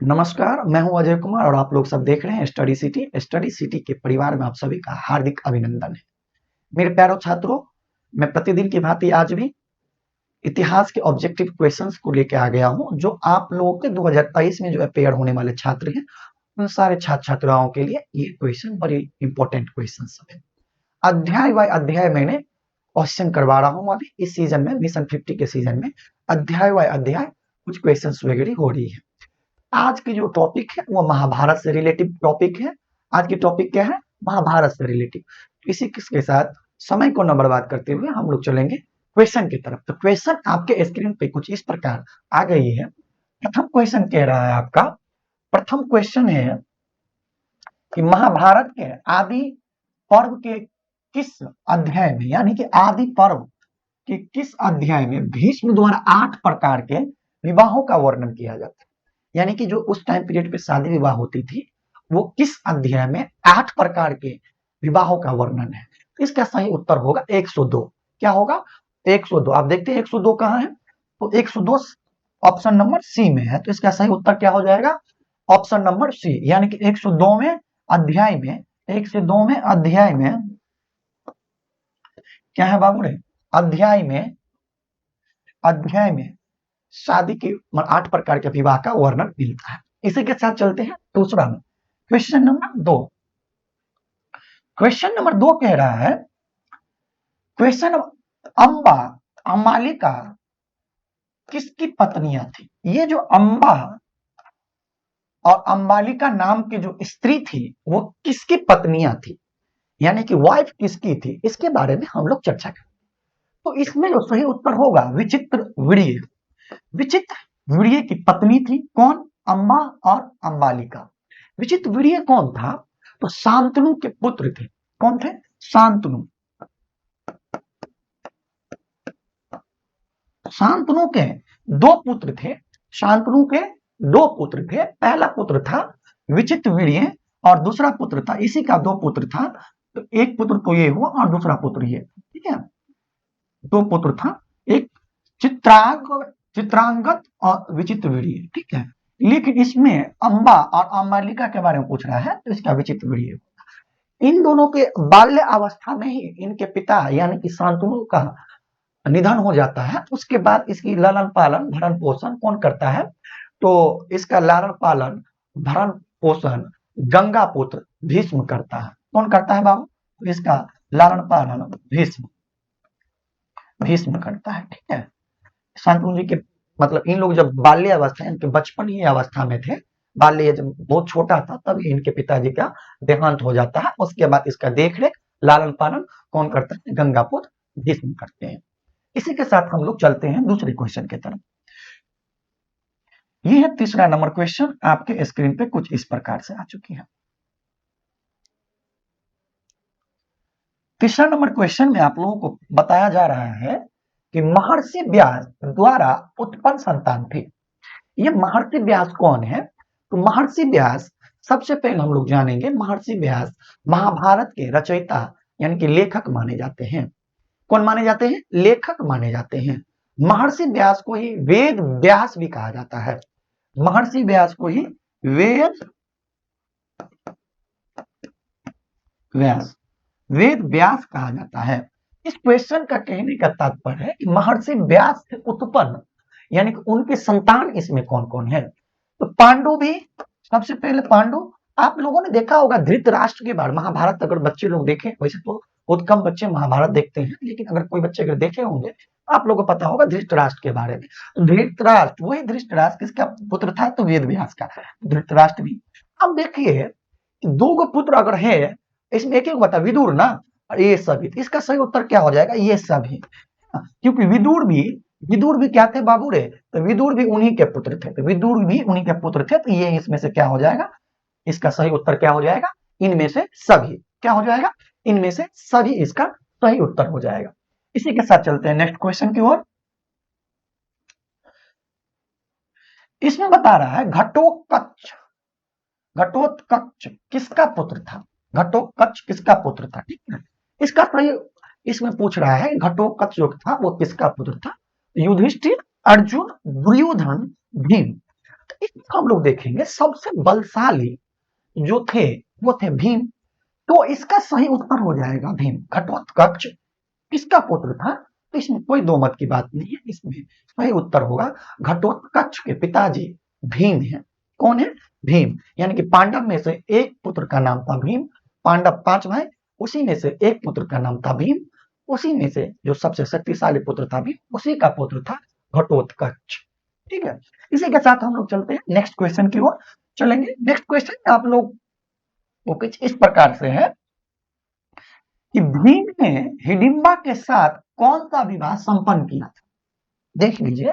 नमस्कार, मैं हूं अजय कुमार और आप लोग सब देख रहे हैं स्टडी सिटी। स्टडी सिटी के परिवार में आप सभी का हार्दिक अभिनंदन है। मेरे प्यारे छात्रों, मैं प्रतिदिन की भांति आज भी इतिहास के ऑब्जेक्टिव क्वेश्चंस को लेकर आ गया हूं, जो आप लोगों के 2023 में जो अपेयर होने वाले छात्र हैं, उन सारे छात्र छात्राओं के लिए ये क्वेश्चन बड़े इंपॉर्टेंट क्वेश्चन है। अध्याय बाय अध्याय मैंने क्वेश्चन करवा रहा हूँ। अभी इस सीजन में, मिशन 50 के सीजन में अध्याय बाय अध्याय कुछ क्वेश्चन वगैरह हो रही है। आज की जो टॉपिक है वो महाभारत से रिलेटिव टॉपिक है। आज की टॉपिक क्या है? महाभारत से रिलेटिव। इसी के साथ समय को न बर्बाद करते हुए हम लोग चलेंगे क्वेश्चन की तरफ। तो क्वेश्चन आपके स्क्रीन पे कुछ इस प्रकार आ गई है। प्रथम क्वेश्चन कह रहा है आपका, प्रथम क्वेश्चन है कि महाभारत के आदि पर्व के किस अध्याय में, यानी कि आदि पर्व के किस अध्याय में भीष्म द्वारा 8 प्रकार के विवाहों का वर्णन किया जाता है। यानी कि जो उस टाइम पीरियड पे शादी विवाह होती थी, वो किस अध्याय में 8 प्रकार के विवाहों का वर्णन है। तो इसका सही उत्तर होगा 102। क्या होगा? 102। आप देखते हैं 102 कहाँ है? तो 102 ऑप्शन नंबर सी में है। तो इसका सही उत्तर क्या हो जाएगा? ऑप्शन नंबर सी, यानी कि 102 में अध्याय में, 102 में अध्याय में क्या है बाबू रे? अध्याय में शादी के 8 प्रकार के विवाह का वर्णन मिलता है। इसी के साथ चलते हैं दूसरा में, क्वेश्चन नंबर 2। क्वेश्चन नंबर 2 कह रहा है, क्वेश्चन अंबा अमालिका किसकी पत्नियां थी? ये जो अंबा और अंबालिका नाम की जो स्त्री थी, वो किसकी पत्नियां थी, यानी कि वाइफ किसकी थी, इसके बारे में हम लोग चर्चा करें। तो इसमें जो सही उत्तर होगा विचित्र वीर्य। विचित्र वीर्य की पत्नी थी कौन? अंबा और अंबालिका। विचित्र वीर्य कौन था? तो शांतनु के पुत्र थे। कौन थे? शांतनु। शांतनु के 2 पुत्र थे। शांतनु के 2 पुत्र थे। पहला पुत्र था विचित्र वीर्य और दूसरा पुत्र था, इसी का 2 पुत्र था। तो एक पुत्र तो ये हुआ और दूसरा पुत्र ये, ठीक है। 2 पुत्र था, एक चित्रांगत और विचित्र वीर्य, ठीक है। लेकिन इसमें अंबा और अंबालिका के बारे में पूछ रहा है, तो इसका विचित्र वीर्य। इन दोनों के बाल्य अवस्था में ही इनके पिता यानी कि शांतनु का निधन हो जाता है। उसके बाद इसकी लालन पालन भरण पोषण कौन करता है? तो इसका लालन पालन भरण पोषण गंगा पुत्र भीष्म करता है। कौन करता है बाबू? तो इसका लालन पालन भीष्म करता है, ठीक है। शांतनु जी के मतलब इन लोग जब बाल्य अवस्था, इनके बचपन ही अवस्था में थे, बाल्य जब बहुत छोटा था, तब इनके पिताजी का देहांत हो जाता है। उसके बाद इसका देखरेख लालन पालन कौन करता है? गंगा पुत्र भीष्म करते हैं। इसी के साथ हम लोग चलते हैं दूसरे क्वेश्चन की तरफ। यह है तीसरा नंबर क्वेश्चन, आपके स्क्रीन पे कुछ इस प्रकार से आ चुकी है। तीसरा नंबर क्वेश्चन में आप लोगों को बताया जा रहा है कि महर्षि व्यास द्वारा उत्पन्न संतान थे। ये महर्षि व्यास कौन है? तो महर्षि व्यास, सबसे पहले हम लोग जानेंगे, महर्षि व्यास महाभारत के रचयिता यानी कि लेखक माने जाते हैं। कौन माने जाते हैं? लेखक माने जाते हैं। महर्षि व्यास को ही वेद व्यास भी कहा जाता है। महर्षि व्यास को ही वेद व्यास कहा जाता है। इस क्वेश्चन का कहने का तात्पर्य है कि महर्षि व्यास से उत्पन्न यानी कि उनके संतान इसमें कौन कौन है? तो पांडु भी, सबसे पहले पांडु। आप लोगों ने देखा होगा धृतराष्ट्र के बारे, महाभारत अगर बच्चे लोग देखें, वैसे तो बहुत कम बच्चे महाभारत देखते हैं, लेकिन अगर कोई बच्चे अगर देखे होंगे, आप लोगों को पता होगा धृतराष्ट्र के बारे में। तो धृतराष्ट्र, वही धृतराष्ट्र किसका पुत्र था? तो वेद व्यास का। धृतराष्ट्र भी। अब देखिए 2 पुत्र अगर है, इसमें एक बता विदुर ना, और ये सभी, इसका सही उत्तर क्या हो जाएगा? ये सभी। क्योंकि विदुर भी क्या थे बाबू रे? तो विदुर भी उन्हीं के पुत्र थे। तो विदुर भी उन्हीं के पुत्र थे। तो ये इसमें से क्या हो जाएगा? इसका सही उत्तर क्या हो जाएगा? इनमें से सभी। क्या हो जाएगा? इनमें से सभी इसका सही उत्तर हो जाएगा। इसी के साथ चलते हैं नेक्स्ट क्वेश्चन की ओर। इसमें बता रहा है घटोत्कच किसका पुत्र था? घटोत्कच किसका पुत्र था? ठीक है। इसका सही इसमें पूछ रहा है घटोत्कच जो था वो किसका पुत्र था? युधिष्ठिर, अर्जुन, दुर्योधन, भीम। इसमें हम लोग देखेंगे सबसे बलशाली जो थे वो थे भीम। तो इसका सही उत्तर हो जाएगा भीम। घटोत्कच किसका पुत्र था? तो इसमें कोई दो मत की बात नहीं है, इसमें सही उत्तर होगा घटोत्कच के पिताजी भीम है। कौन है? भीम। यानी कि पांडव में से एक पुत्र का नाम था भीम। पांडव 5 भाई, उसी में से एक पुत्र का नाम था भीम। उसी में से जो सबसे शक्तिशाली पुत्र था भीम, उसी का पुत्र था घटोत्कच। ठीक है, इसी के साथ हम लोग चलते हैं नेक्स्ट क्वेश्चन की ओर चलेंगे। नेक्स्ट क्वेश्चन आप लोग वो कुछ इस प्रकार से है कि भीम ने हिडिंबा के साथ कौन सा विवाह संपन्न किया था? देख लीजिए,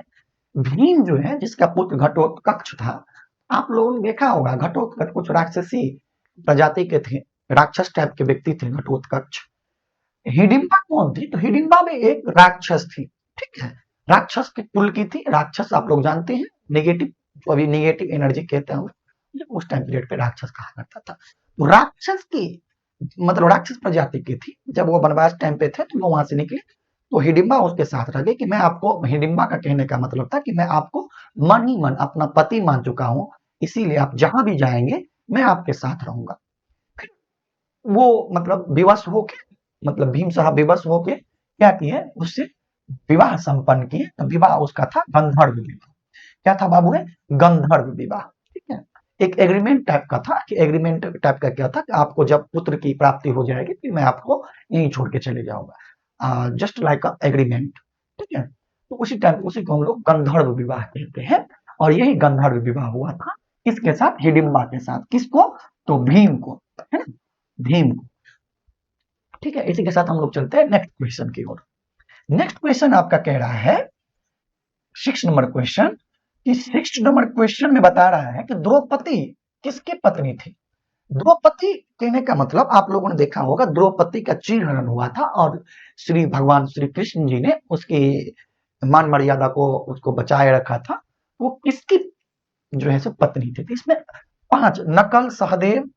भीम जो है जिसका पुत्र घटोत्कच था, आप लोगों ने देखा होगा घटोत्कच कुछ राक्षसी प्रजाति के थे, राक्षस टाइप के व्यक्ति थे घटोत्कच। हिडिंबा कौन थी? तो हिडिंबा में एक राक्षस थी। ठीक है, राक्षस के कुल की थी। राक्षस आप लोग जानते हैं नेगेटिव, जो अभी नेगेटिव एनर्जी कहते हैं, उस टाइम पीरियड पे राक्षस कहा करता था। तो राक्षस की मतलब राक्षस प्रजाति की थी। जब वो वनवास टाइम पे थे तो वो वहां से निकले, तो हिडिंबा उसके साथ रह गई। कि मैं आपको, हिडिंबा का कहने का मतलब था कि मैं आपको मन ही मन अपना पति मान चुका हूं, इसीलिए आप जहां भी जाएंगे मैं आपके साथ रहूंगा। फिर वो मतलब विवश होके, मतलब भीम साहब विवश होके क्या किए, उससे विवाह संपन्न किए। तो विवाह उसका था गंधर्व विवाह। क्या था बाबू? है गंधर्व विवाह। ठीक है, एक एग्रीमेंट टाइप का था। कि एग्रीमेंट टाइप का क्या था कि आपको जब पुत्र की प्राप्ति हो जाएगी फिर मैं आपको यहीं छोड़ के चले जाऊंगा, जस्ट लाइक अ एग्रीमेंट। ठीक है, तो उसी टाइम उसी को हम लोग गंधर्व विवाह कहते हैं। और यही गंधर्व विवाह हुआ था किसके साथ? हिडिंबा के साथ। किसको? तो भीम को, है ना, भीम को। ठीक है, इसी के साथ हम लोग चलते हैं नेक्स्ट क्वेश्चन की ओर। नेक्स्ट क्वेश्चन आपका कह रहा है 6 नंबर क्वेश्चन, कि 6 नंबर क्वेश्चन में बता रहा है कि द्रौपदी किसकी पत्नी थी? द्रौपदी कहने का मतलब आप लोगों ने देखा होगा द्रौपदी का चीरहरण हुआ था और श्री भगवान श्री कृष्ण जी ने उसकी मान मर्यादा को उसको बचाए रखा था। वो किसकी जो है सो पत्नी थी? तो इसमें 5 नकल सहदेव,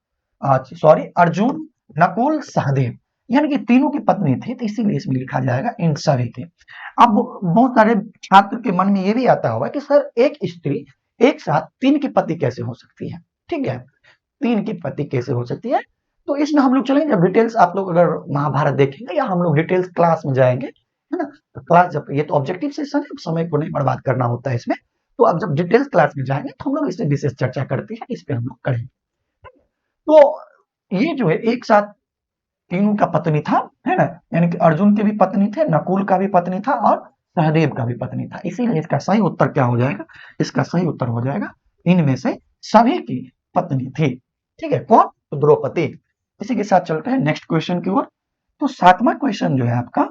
सॉरी अर्जुन नकुल सहदेव, यानी कि तीनों की पत्नी थी। तो इसीलिए इसमें लिखा जाएगा इन सभी थे। अब बहुत सारे छात्र के मन में ये भी आता होगा कि सर एक स्त्री एक साथ 3 की पति कैसे हो सकती है? ठीक है, 3 की पति कैसे हो सकती है? तो इसमें हम लोग चलेंगे जब डिटेल्स आप लोग अगर महाभारत देखेंगे या हम लोग डिटेल्स क्लास में जाएंगे, है ना। तो क्लास जब, ये तो ऑब्जेक्टिव सेशन है, समय को नहीं बर्बाद करना होता है इसमें। तो अब जब डिटेल्स क्लास में जाएंगे तो हम लोग इसमें विशेष चर्चा करते हैं, इस पे हम लोग करेंगे। तो ये जो है एक साथ तीनों का पत्नी था, है ना, यानी कि अर्जुन के भी पत्नी थे, नकुल का भी पत्नी था और सहदेव का भी पत्नी था। इसीलिए इसका सही उत्तर क्या हो जाएगा? इसका सही उत्तर हो जाएगा इनमें से सभी की पत्नी थी। ठीक है, कौन? तो द्रौपदी। इसी के साथ चलते हैं नेक्स्ट क्वेश्चन की ओर। तो 7वां क्वेश्चन जो है आपका,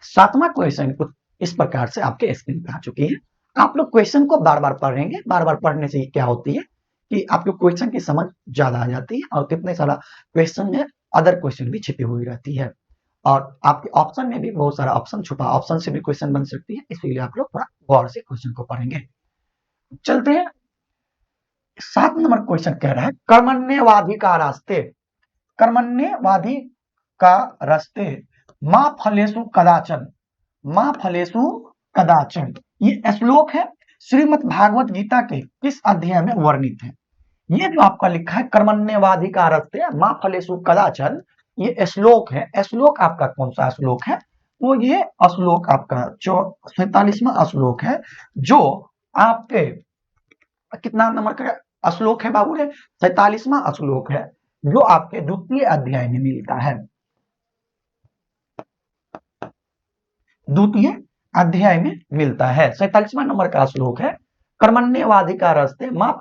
7वां क्वेश्चन कुछ इस प्रकार से आपके स्क्रीन पे आ चुकी है। आप लोग क्वेश्चन को बार बार पढ़ेंगे। बार बार पढ़ने से क्या होती है कि आपको क्वेश्चन की समझ ज्यादा आ जाती है और कितने सारा क्वेश्चन में अदर क्वेश्चन भी छिपी हुई रहती है। और आपके ऑप्शन में भी बहुत सारा ऑप्शन छुपा, ऑप्शन से भी क्वेश्चन बन सकती है। इसलिए आप लोग थोड़ा गौर से क्वेश्चन को पढ़ेंगे। चलते हैं, 7 नंबर क्वेश्चन कह रहा है कर्मण्यवादी का रास्ते, कर्मण्यवादी का रास्ते माँ फलेशु कदाचन, माँ फलेशु कदाचन, ये श्लोक है श्रीमद् भागवत गीता के किस अध्याय में वर्णित है? ये जो आपका लिखा है कर्मण्यवादी का रास्ते माँ फलेशु कदाचन, ये श्लोक है। श्लोक आपका कौन सा श्लोक है? तो ये श्लोक आपका 47वां श्लोक है, जो आपके कितना नंबर का श्लोक है बाबू? 47वां श्लोक है, जो आपके द्वितीय अध्याय में मिलता है। द्वितीय अध्याय में मिलता है, 47वां नंबर का श्लोक है कर्मण्यवादी का रास्ते माँ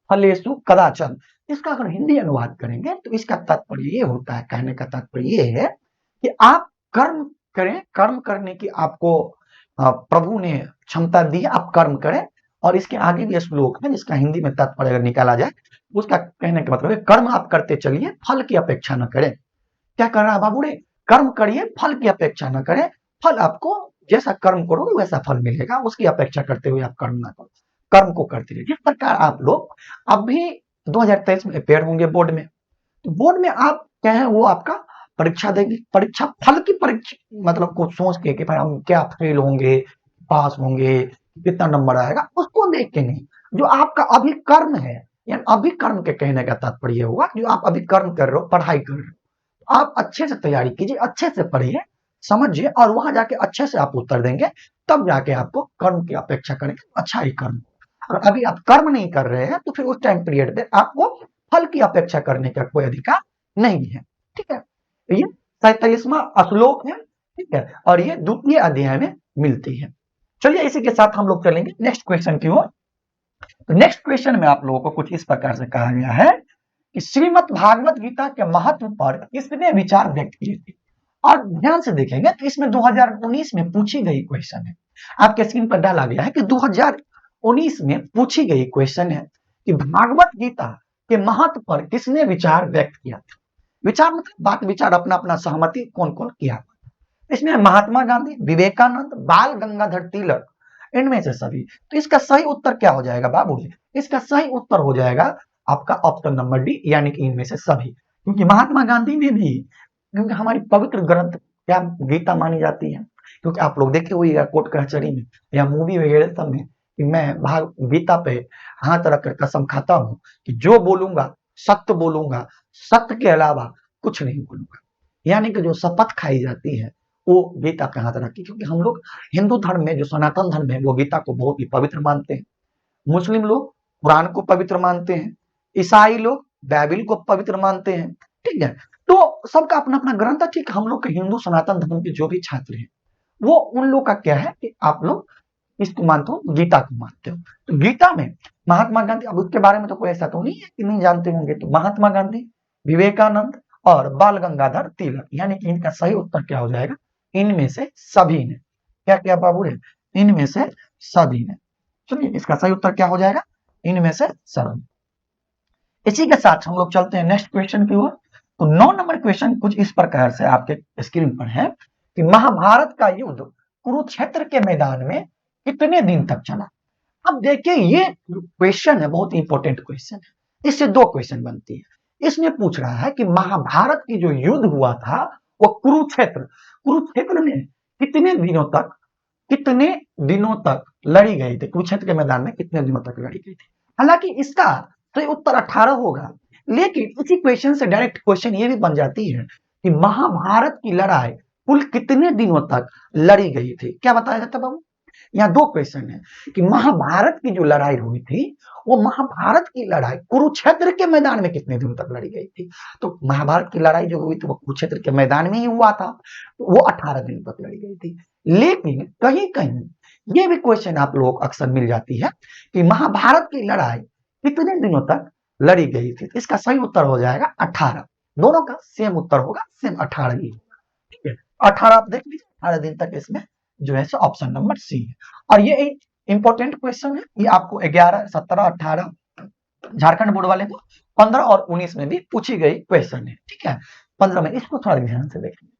फलेशु कदाचन। इसका अगर हिंदी अनुवाद करेंगे तो इसका तात्पर्य ये होता है, कहने का तात्पर्य ये है कि आप कर्म करें, कर्म करने की आपको प्रभु ने क्षमता दी, आप कर्म करें। और इसके आगे भी श्लोक है जिसका हिंदी में तात्पर्य अगर निकाला जाए, उसका कहने का मतलब है कर्म आप करते चलिए, फल की अपेक्षा न करें। क्या कर रहा है बाबू रे? कर्म करिए, फल की अपेक्षा न करें। फल आपको जैसा कर्म करोगे वैसा फल मिलेगा, उसकी अपेक्षा करते हुए आप कर्म ना करो, कर्म को करते रहिए। जिस प्रकार आप लोग अभी 2023 में अपेयर होंगे बोर्ड में, तो बोर्ड में आप क्या है वो आपका परीक्षा देंगे, परीक्षा फल की परीक्षा मतलब को सोच के कि भाई हम क्या फेल होंगे, पास होंगे, कितना नंबर आएगा, उसको देख के नहीं। जो आपका अभिकर्म है, यानी अभिकर्म के कहने का तात्पर्य हुआ जो आप अभी कर्म कर रहे हो, पढ़ाई कर रहे हो, आप अच्छे से तैयारी कीजिए, अच्छे से पढ़िए, समझिए, और वहां जाके अच्छे से आप उत्तर देंगे, तब जाके आपको कर्म की अपेक्षा करेंगे, अच्छा ही कर्म। और अभी आप कर्म नहीं कर रहे हैं तो फिर उस टाइम पीरियड पे आपको फल की अपेक्षा करने का कोई अधिकार नहीं है। ठीक है, ये 47वां श्लोक है। ठीक है, और ये द्वितीय अध्याय में मिलती है। चलिए इसी के साथ हम लोग चलेंगे नेक्स्ट क्वेश्चन की ओर। तो नेक्स्ट क्वेश्चन में आप लोगों को कुछ इस प्रकार से कहा गया है कि श्रीमद् भागवत गीता के महत्व पर किसने विचार व्यक्त किए थे। और ध्यान से देखेंगे तो इसमें 2019 में पूछी गई क्वेश्चन है, आपके स्क्रीन पर डाला गया है कि 2019 में पूछी गई क्वेश्चन है कि भागवत गीता के महत्व पर किसने विचार व्यक्त किया था। विचार मतलब बात विचार, अपना अपना सहमति कौन कौन किया। इसमें महात्मा गांधी, विवेकानंद, बाल गंगाधर तिलक, इनमें से सभी। तो इसका सही उत्तर क्या हो जाएगा बाबू जी? इसका सही उत्तर हो जाएगा आपका ऑप्शन नंबर डी, यानी कि इनमें से सभी। क्योंकि महात्मा गांधी में भी, क्योंकि हमारी पवित्र ग्रंथ क्या गीता मानी जाती है, क्योंकि आप लोग देखे हुए कोर्ट कचहरी में या मूवी वगैरह सब में कि मैं भाग गीता पे हाथ रखकर कसम खाता हूं कि जो बोलूंगा सत्य बोलूंगा, सत्य के अलावा कुछ नहीं बोलूंगा। यानी कि जो शपथ खाई जाती है वो गीता पे हाथ रखी, क्योंकि हम लोग हिंदू धर्म में जो सनातन धर्म है वो गीता को बहुत ही पवित्र मानते हैं। मुस्लिम लोग कुरान को पवित्र मानते हैं, ईसाई लोग बाइबिल को पवित्र मानते हैं। ठीक है, तो सबका अपना अपना ग्रंथ है। ठीक, हम लोग के हिंदू सनातन धर्म के जो भी छात्र हैं वो उन लोग का क्या है कि आप लोग इसको मानते हो, गीता को मानते हो। तो गीता में महात्मा गांधी, अब उसके बारे में तो कोई ऐसा तो नहीं है कि नहीं जानते होंगे, तो महात्मा गांधी, विवेकानंद और बाल गंगाधर तिलक, यानी कि इनका सही उत्तर क्या हो जाएगा? इनमें से सभी ने। क्या क्या बाबू रे? इनमें से सभी ने। चलिए इसका सही उत्तर क्या हो जाएगा? इनमें से सभी। इसी के साथ हम लोग चलते हैं नेक्स्ट क्वेश्चन की ओर। तो 9 नंबर क्वेश्चन कुछ इस प्रकार से आपके स्क्रीन पर है कि महाभारत का युद्ध कुरुक्षेत्र के मैदान में कितने दिन तक चला। अब देखिए ये क्वेश्चन है, बहुत इंपॉर्टेंट क्वेश्चन है। इससे 2 क्वेश्चन बनती है। इसमें पूछ रहा है कि महाभारत की जो युद्ध हुआ था वो कुरुक्षेत्र में कितने दिनों तक लड़ी गई थी, कुरुक्षेत्र के मैदान में कितने दिनों तक लड़ी गई थी। हालांकि इसका तो उत्तर 18 होगा, लेकिन इसी क्वेश्चन से डायरेक्ट क्वेश्चन ये भी बन जाती है कि महाभारत की लड़ाई कुल कितने दिनों तक लड़ी गई थी। क्या बताया जाता है बाबू? यहाँ 2 क्वेश्चन है कि महाभारत की जो लड़ाई हुई थी वो महाभारत की लड़ाई कुरुक्षेत्र के मैदान में कितने दिनों तक लड़ी गई थी। तो महाभारत की लड़ाई जो हुई थी वो कुरुक्षेत्र के मैदान में ही हुआ था, तो वो 18 दिन तक लड़ी गई थी। लेकिन कहीं कहीं ये भी क्वेश्चन आप लोग अक्सर मिल जाती है कि महाभारत की लड़ाई कितने दिनों तक लड़ी गई थी। इसका सही उत्तर हो जाएगा 18। दोनों का सेम उत्तर होगा, सेम 18 ही। ठीक है, 18 आप देख लीजिए, 18 दिन तक इसमें जो है सो ऑप्शन नंबर सी है। और ये एक इंपॉर्टेंट क्वेश्चन है, ये आपको 11, 17, 18 झारखंड बोर्ड वाले को 15 और 19 में भी पूछी गई क्वेश्चन है। ठीक है, 15 में इसको थोड़ा ध्यान से देखेंगे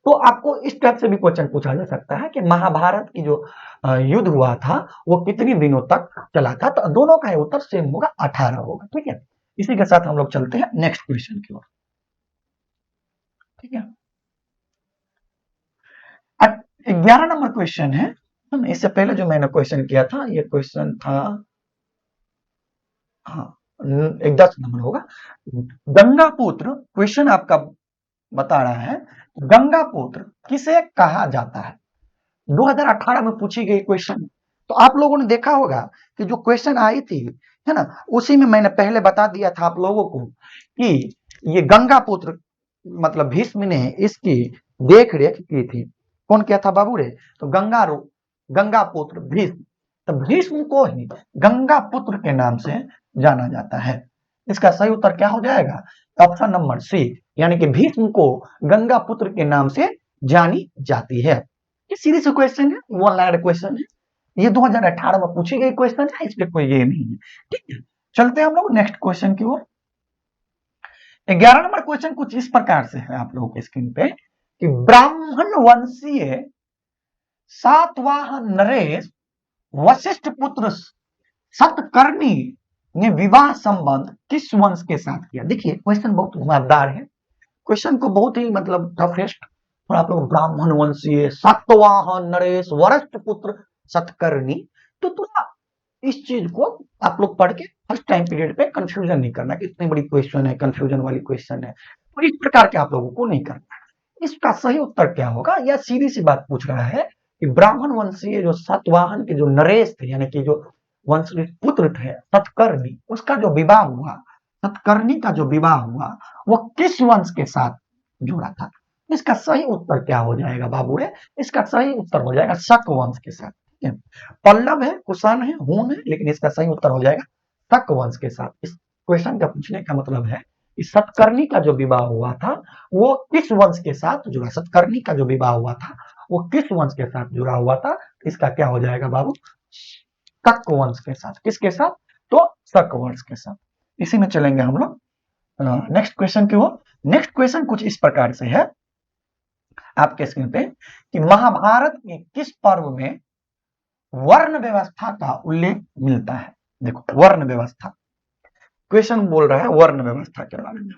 तो आपको इस टाइप से भी क्वेश्चन पूछा जा सकता है कि महाभारत की जो युद्ध हुआ था वो कितने दिनों तक चला था। तो दोनों का उत्तर सेम होगा, 18 होगा। ठीक है, इसी के साथ हम लोग चलते हैं नेक्स्ट क्वेश्चन की ओर। ठीक है, 11 नंबर क्वेश्चन है। इससे पहले जो मैंने क्वेश्चन किया था ये क्वेश्चन था, हाँ, एक 10 नंबर होगा। गंगा पुत्र क्वेश्चन आपका बता रहा है गंगा पुत्र किसे कहा जाता है। 2018 में पूछी गई क्वेश्चन। तो आप लोगों ने देखा होगा कि जो क्वेश्चन आई थी है ना, उसी में मैंने पहले बता दिया था आप लोगों को कि ये गंगा पुत्र मतलब भीष्म ने इसकी देख रेख की थी। कौन किया था बाबू रे? तो गंगा पुत्र भीष्म। तो भीष्म को ही गंगा पुत्र के नाम से जाना जाता है। इसका सही उत्तर क्या हो जाएगा? ऑप्शन नंबर सी, यानी कि भीष्म को गंगा पुत्र के नाम से जानी जाती है। ये सीरीज क्वेश्चन है, 1 लाइन क्वेश्चन है। ये 2018 में पूछी गई क्वेश्चन है, इसमें कोई ये नहीं है। ठीक है, चलते हैं हम लोग नेक्स्ट क्वेश्चन की ओर। 11 नंबर क्वेश्चन कुछ इस प्रकार से है आप लोगों के स्क्रीन पे कि ब्राह्मण वंशीय सातवाहन नरेश वशिष्ठ पुत्र सतकर्णी ने विवाह संबंध किस वंश के साथ किया। देखिए क्वेश्चन बहुत घुमावदार है, क्वेश्चन को बहुत ही मतलब टफेस्ट। और आप लोग ब्राह्मण वंशीय सातवाहन नरेश वशिष्ठ पुत्र सतकर्णी, तो थोड़ा इस चीज को आप लोग पढ़ के फर्स्ट टाइम पीरियड पे कंफ्यूजन नहीं करना कि इतनी बड़ी क्वेश्चन है, कंफ्यूजन वाली क्वेश्चन है, तो इस प्रकार के आप लोगों को नहीं करना। इसका सही उत्तर क्या होगा? यह सीधी सी बात पूछ रहा है कि ब्राह्मण वंशीय जो सातवाहन के जो नरेश थे, यानी कि जो वंश पुत्र थे सतकर्णी, उसका जो विवाह हुआ, सतकर्णी का जो विवाह हुआ, वो किस वंश के साथ जुड़ा था? इसका सही उत्तर क्या हो जाएगा बाबू रे? इसका सही उत्तर हो जाएगा शक वंश के साथ। ठीक है, पल्लव है, कुषाण है, हून है, लेकिन इसका सही उत्तर हो जाएगा शक वंश के साथ। इस क्वेश्चन का पूछने का मतलब है कि सतकर्णी का जो विवाह हुआ था वो किस वंश के साथ जुड़ा, सतकर्णी का जो विवाह हुआ था वो किस वंश के साथ जुड़ा हुआ था? इसका क्या हो जाएगा बाबू? शक वंश के साथ। किसके साथ? तो शक वंश के साथ। इसी में चलेंगे हम लोग नेक्स्ट क्वेश्चन की ओर। नेक्स्ट क्वेश्चन कुछ इस प्रकार से है आपके स्क्रीन पे कि महाभारत के किस पर्व में वर्ण व्यवस्था का उल्लेख मिलता है? देखो, वर्ण व्यवस्था, क्वेश्चन बोल रहा है वर्ण व्यवस्था के बारे में।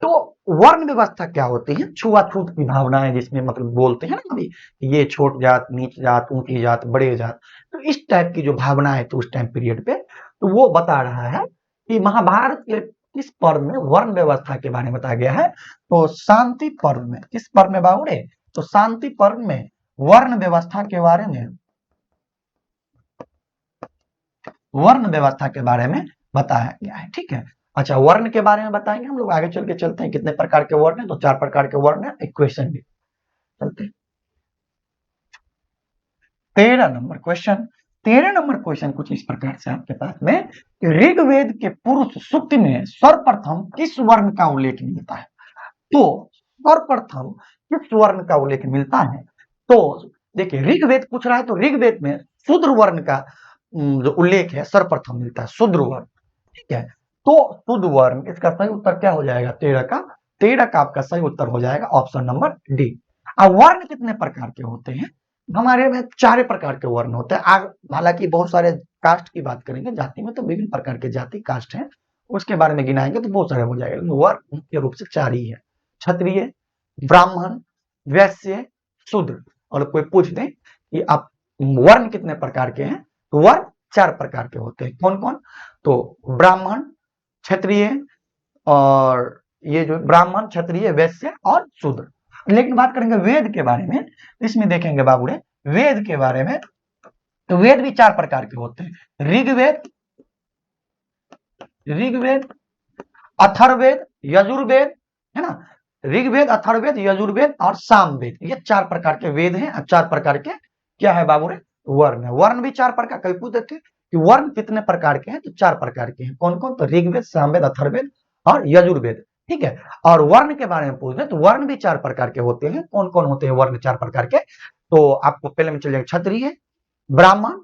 तो वर्ण व्यवस्था क्या होती है? छुआछूत की भावनाएं, जिसमें मतलब बोलते हैं ना अभी ये छोट जात, नीच जात, ऊंची जात, बड़े जात, तो इस टाइप की जो भावनाएं थी उस टाइम पीरियड पे, तो वो बता रहा है कि महाभारत के किस पर्व में वर्ण व्यवस्था के बारे में बताया गया है? तो शांति पर्व में। किस पर्व में बाबूरे? तो शांति पर्व में वर्ण व्यवस्था के बारे में, वर्ण व्यवस्था के बारे में बताया गया है। ठीक है, अच्छा, वर्ण के बारे में बताएंगे हम लोग, आगे चल के चलते हैं कितने प्रकार के वर्ण है। तो 4 प्रकार के वर्ण है, एक क्वेश्चन भी चलते हैं। 13 नंबर क्वेश्चन। 13 नंबर क्वेश्चन कुछ इस प्रकार से आपके पास में कि ऋग्वेद के पुरुष सूक्त में सर्वप्रथम किस वर्ण का उल्लेख मिलता है? तो सर्वप्रथम किस वर्ण का उल्लेख मिलता है? तो देखिए, ऋग्वेद पूछ रहा है तो ऋग्वेद में शूद्र वर्ण का जो उल्लेख है सर्वप्रथम मिलता है, शूद्र वर्ण। ठीक है, तो शूद्र वर्ण, इसका सही उत्तर क्या हो जाएगा? 13 का। 13 का आपका सही उत्तर हो जाएगा ऑप्शन नंबर डी। अब वर्ण कितने प्रकार के होते हैं? हमारे में 4 प्रकार के वर्ण होते हैं। हालांकि बहुत सारे कास्ट की बात करेंगे, जाति में तो विभिन्न प्रकार के जाति कास्ट हैं, उसके बारे में गिनाएंगे तो बहुत सारे हो जाएगा। वर्ण मुख्य रूप से 4 ही है, क्षत्रिय, ब्राह्मण, वैश्य, शूद्र। और कोई पूछ दे कि आप वर्ण कितने प्रकार के हैं, तो वर्ण 4 प्रकार के होते हैं। कौन कौन? तो ब्राह्मण, क्षत्रिय, और ये जो ब्राह्मण, क्षत्रिय, वैश्य और शूद्र। लेकिन बात करेंगे वेद के बारे में, इसमें देखेंगे बाबूरे वेद के बारे में, तो वेद भी 4 प्रकार के होते हैं। ऋग्वेद, अथर्ववेद, यजुर्वेद, है ना? ऋग्वेद, अथर्ववेद, यजुर्वेद और सामवेद, ये 4 प्रकार के वेद हैं। 4 प्रकार के क्या है बाबूरे? वर्ण है। वर्ण भी 4 प्रकार। कभी पूछ देते कि वर्ण कितने प्रकार के हैं, तो 4 प्रकार के हैं। कौन कौन? तो ऋग्वेद, सामवेद, अथर्ववेद और यजुर्वेद। ठीक है, और वर्ण के बारे में पूछ रहे तो वर्ण भी 4 प्रकार के होते हैं। कौन कौन होते हैं वर्ण 4 प्रकार के? तो आपको पहले में चल जाएगा क्षत्रिय, ब्राह्मण,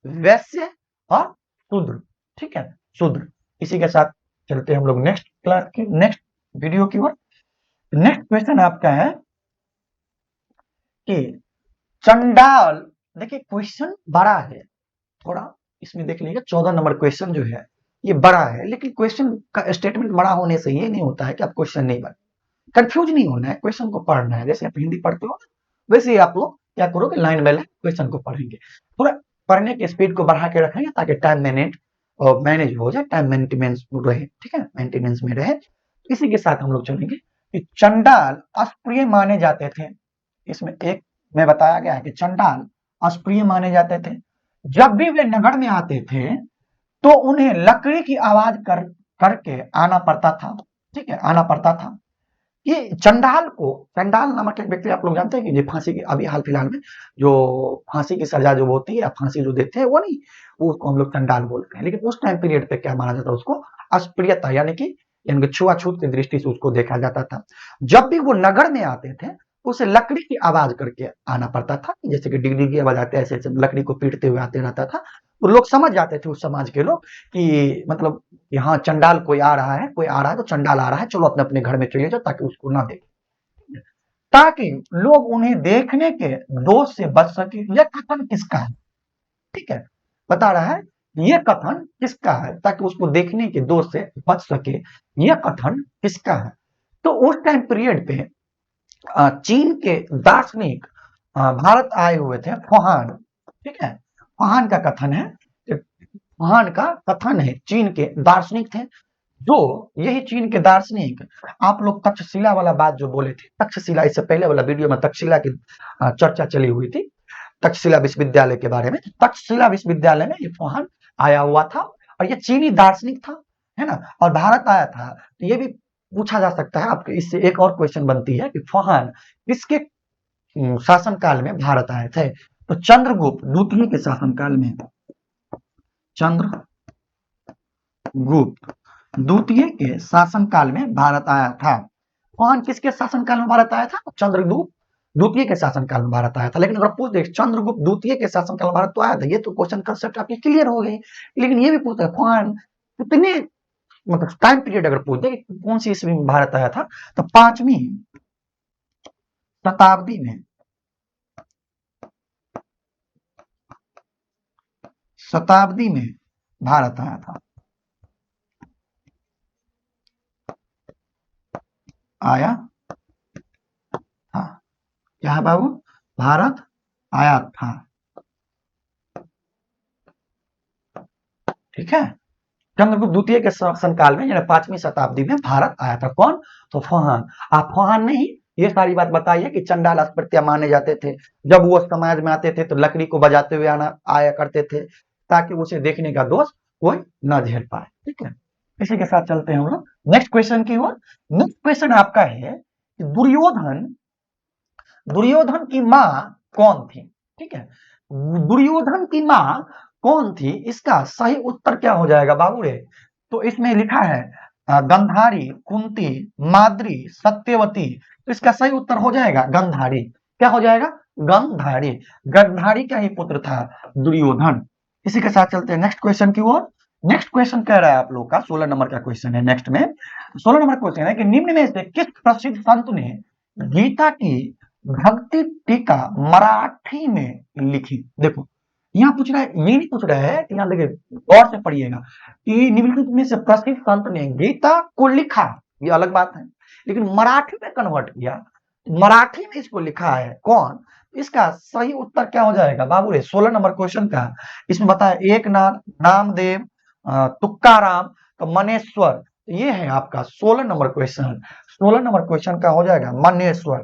वैश्य और शूद्र। ठीक है, शूद्र। इसी के साथ चलते हैं हम लोग नेक्स्ट क्लास की, नेक्स्ट वीडियो की ओर। नेक्स्ट क्वेश्चन आपका है कि चंडाल, देखिए क्वेश्चन बड़ा है थोड़ा, इसमें देख लीजिए 14 नंबर क्वेश्चन जो है ये बड़ा है, लेकिन क्वेश्चन का स्टेटमेंट बड़ा होने से ये नहीं होता है कि आप क्वेश्चन नहीं बने, कंफ्यूज नहीं होना है, क्वेश्चन को पढ़ना है। जैसे आप हिंदी पढ़ते हो वैसे ही आप लोग क्या करोगे, लाइन बाय लाइन क्वेश्चन को पढ़ेंगे। थोड़ा पढ़ने की स्पीड को बढ़ा के रखेंगे ताकि टाइम मैनेज हो जाए, टाइम मेंटेनेंस रहे। ठीक है, मेंटेनेंस में रहे। इसी के साथ हम लोग चलेंगे कि चंडाल अप्रिय माने जाते थे। इसमें एक में बताया गया है कि चंडाल अप्रिय माने जाते थे। जब भी वे नगर में आते थे तो उन्हें लकड़ी की आवाज करके आना पड़ता था। ठीक है, आना पड़ता था। ये चंडाल को, चंडाल नामक एक व्यक्ति आप लोग जानते हैं कि फांसी की, अभी हाल फिलहाल में जो फांसी की सजा जो होती है या फांसी जो देते हैं वो नहीं, वो उसको हम लोग चंडाल बोलते हैं। लेकिन उस टाइम पीरियड पे क्या माना जाता है? उसको अस्पृश्यता, यानी कि छुआछूत की दृष्टि से उसको देखा जाता था। जब भी वो नगर में आते थे उसे लकड़ी की आवाज करके आना पड़ता था, जैसे कि डिग डिग की आवाज आते, ऐसे लकड़ी को पीटते हुए आते रहता था। तो लोग समझ जाते थे, उस समाज के लोग, कि मतलब कि हाँ चंडाल कोई आ रहा है, कोई आ रहा है तो चंडाल आ रहा है, चलो अपने अपने घर में चले जाओ ताकि उसको ना देखें, ताकि लोग उन्हें देखने के दोष से बच सके। यह कथन किसका है? ठीक है, बता रहा है यह कथन किसका है, ताकि उसको देखने के दोष से बच सके। यह कथन किसका है? तो उस टाइम पीरियड पे चीन के दार्शनिक भारत आए हुए थे, फुहान। ठीक है, फाहान का कथन है, फाहान का कथन है, चीन के दार्शनिक थे, जो यही चीन के दार्शनिक, आप लोग तक्षशिला वाला बात जो बोले थे, तक्षशिला, इससे पहले वाला वीडियो में तक्षशिला की चर्चा चली हुई थी, तक्षशिला विश्वविद्यालय के बारे में। तक्षशिला विश्वविद्यालय में ये फाहान आया हुआ था और ये चीनी दार्शनिक था, है ना, और भारत आया था। तो ये भी पूछा जा सकता है आपके, इससे एक और क्वेश्चन बनती है कि फाहान किसके शासनकाल में भारत आए थे? तो चंद्रगुप्त द्वितीय के शासनकाल में, चंद्रगुप्त द्वितीय के शासनकाल में भारत आया था। फाहान किसके शासनकाल में भारत आया था? चंद्रगुप्त द्वितीय के शासनकाल में भारत आया था। लेकिन अगर पूछ दे चंद्रगुप्त द्वितीय के शासनकाल में भारत तो आया था, ये तो क्वेश्चन कंसेप्ट आपकी क्लियर हो गई। लेकिन ये भी पूछता है फाहान कितने मतलब टाइम पीरियड अगर पूछ दे कौन सी ईस्वी में भारत आया था, तो 5वीं शताब्दी में, शताब्दी में भारत आया था, आया था। क्या है बाबू? भारत आया था। ठीक है, चंद्रगुप्त द्वितीय के शासनकाल में, यानी 5वीं शताब्दी में भारत आया था। कौन? तो फाहान। आप फाहान नहीं, ये सारी बात बताइए कि चंडाल अस्पृत्य माने जाते थे, जब वो समाज में आते थे तो लकड़ी को बजाते हुए आया करते थे, ताकि उसे देखने का दोष कोई न झेल पाए। ठीक है, इसी के साथ चलते हैं हम लोग नेक्स्ट क्वेश्चन की ओर। नेक्स्ट क्वेश्चन आपका है कि दुर्योधन की माँ कौन थी? ठीक है, दुर्योधन की माँ कौन थी, इसका सही उत्तर क्या हो जाएगा बाबू रे? तो इसमें लिखा है गंधारी, कुंती, माद्री, सत्यवती। तो इसका सही उत्तर हो जाएगा गंधारी। क्या हो जाएगा? गंधारी। गंधारी का ही पुत्र था दुर्योधन। इसी के साथ चलते हैं नेक्स्ट क्वेश्चन की ओर। नेक्स्ट क्वेश्चन कह रहा है आप लोग का 16 नंबर का क्वेश्चन है। नेक्स्ट में 16 नंबर क्वेश्चन है कि निम्न में से किस प्रसिद्ध संत ने गीता की भक्ति टीका मराठी में लिखी? देखो यहाँ पूछ रहा है, ये नहीं पूछ रहा है कि यहाँ देखिए गौर से पढ़िएगा कि निम्नलिखित में से प्रसिद्ध संत ने गीता को लिखा, ये अलग बात है, लेकिन मराठी में कन्वर्ट किया, मराठी में इसको लिखा है कौन? इसका सही उत्तर क्या हो जाएगा बाबू रे? 16 नंबर क्वेश्चन का इसमें बताया एकनाथ, नामदेव, तुकाराम, तो मनेश्वर। ये है आपका 16 नंबर क्वेश्चन। 16 नंबर क्वेश्चन का हो जाएगा मनेश्वर।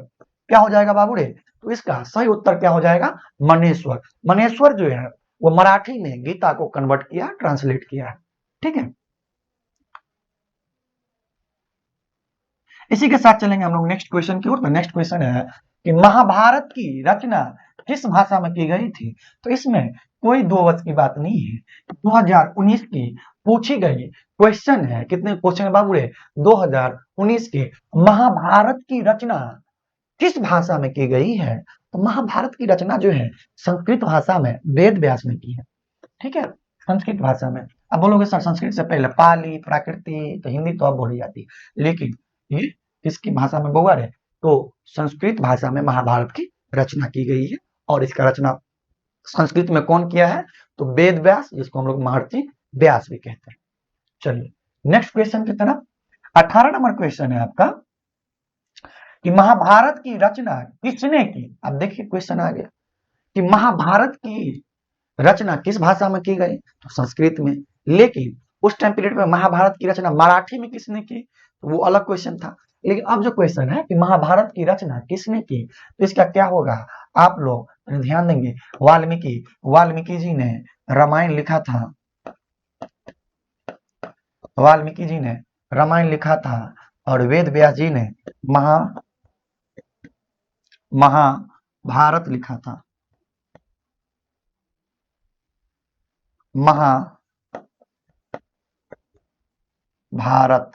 क्या हो जाएगा बाबू रे? तो इसका सही उत्तर क्या हो जाएगा? मनेश्वर। मनेश्वर जो है वो मराठी में गीता को कन्वर्ट किया, ट्रांसलेट किया है। ठीक है, इसी के साथ चलेंगे हम लोग नेक्स्ट क्वेश्चन की ओर। तो नेक्स्ट क्वेश्चन है कि महाभारत की रचना किस भाषा में की गई थी? तो इसमें कोई दो वच की बात नहीं है, 2019 की पूछी गई क्वेश्चन है। कितने क्वेश्चन है बाबू रे? 2019 के। महाभारत की रचना किस भाषा में की गई है? तो महाभारत की रचना जो है संस्कृत भाषा में वेद व्यास ने की है। ठीक है, संस्कृत भाषा में। अब बोलोगे सर संस्कृत से पहले पाली, प्राकृति, तो हिंदी तो अब बोली जाती है, लेकिन ये किसकी भाषा में बोगा है? तो संस्कृत भाषा में महाभारत की रचना की गई है। और इसका रचना संस्कृत में कौन किया है? तो वेद व्यास, जिसको हम लोग महर्षि व्यास भी कहते हैं। चलिए नेक्स्ट क्वेश्चन की तरफ। 18 नंबर क्वेश्चन है आपका कि महाभारत की रचना किसने की? अब देखिए क्वेश्चन आ गया कि महाभारत की रचना किस भाषा में की गई? तो संस्कृत में। लेकिन उस टाइम पीरियड में महाभारत की रचना मराठी में किसने की? तो वो अलग क्वेश्चन था। लेकिन अब जो क्वेश्चन है कि महाभारत की रचना किसने की, तो इसका क्या होगा? आप लोग ध्यान देंगे, वाल्मीकि जी ने रामायण लिखा था, वाल्मीकि जी ने रामायण लिखा था, और वेद व्यास जी ने महाभारत लिखा था, महाभारत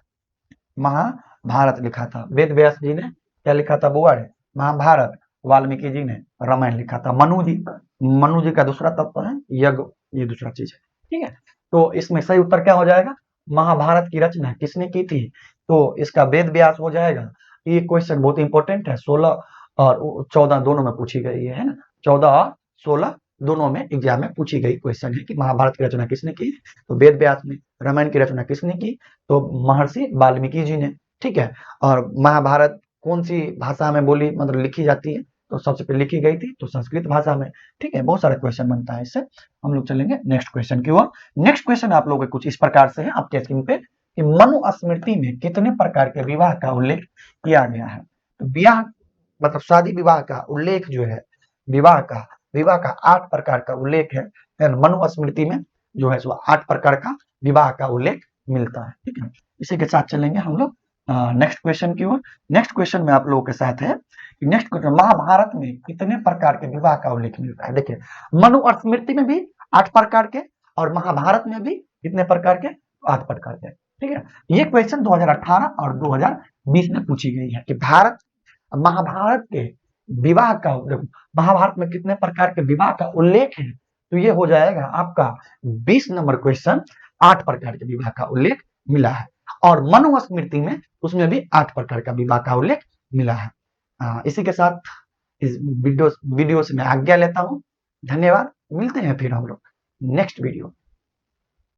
लिखा था। वेद व्यास जी ने क्या लिखा था बुआ? महाभारत। वाल्मीकि जी ने रामायण लिखा था। मनु जी का दूसरा तत्व है यज्ञ, ये दूसरा चीज है। ठीक है, तो इसमें सही उत्तर क्या हो जाएगा? महाभारत की रचना किसने की थी? तो इसका वेद व्यास हो जाएगा। ये क्वेश्चन बहुत इंपॉर्टेंट है, 16 और 14 दोनों में पूछी गई है ना, 14 और 16 दोनों में एग्जाम में पूछी गई क्वेश्चन है कि महाभारत की रचना किसने की? तो वेद व्यास ने। रामायण की रचना किसने की? तो महर्षि वाल्मीकि जी ने। ठीक है, और महाभारत कौन सी भाषा में बोली मतलब लिखी जाती है? तो सबसे पहले लिखी गई थी तो संस्कृत भाषा में। ठीक है, बहुत सारे क्वेश्चन बनता है इससे। हम लोग चलेंगे नेक्स्ट क्वेश्चन की ओर। नेक्स्ट क्वेश्चन आप लोगों के कुछ इस प्रकार से है आपके स्क्रीन पे कि मनुस्मृति में कितने प्रकार के विवाह का उल्लेख किया गया है। तो विवाह मतलब शादी विवाह का उल्लेख जो है, विवाह का 8 प्रकार का उल्लेख है। मनुस्मृति में जो है सो 8 प्रकार का विवाह का उल्लेख मिलता है। ठीक है, इसी के साथ चलेंगे हम लोग नेक्स्ट क्वेश्चन की ओर। नेक्स्ट क्वेश्चन में आप लोगों के साथ है कि नेक्स्ट क्वेश्चन, महाभारत में कितने प्रकार के विवाह का उल्लेख मिलता है। देखिए, मनुस्मृति में भी 8 प्रकार के और महाभारत में भी कितने प्रकार के, 8 प्रकार के। ठीक है, ये क्वेश्चन 2018 और 2020 में पूछी गई है कि महाभारत के विवाह का, महाभारत में कितने प्रकार के विवाह का उल्लेख है। तो ये हो जाएगा आपका 20 नंबर क्वेश्चन, 8 प्रकार के विवाह का उल्लेख मिला है। और मनुस्मृति में उसमें भी 8 प्रकार का विवाह का उल्लेख मिला है। इसी के साथ इस वीडियो से मैं आज्ञा लेता हूं। धन्यवाद, मिलते हैं फिर हम लोग नेक्स्ट वीडियो।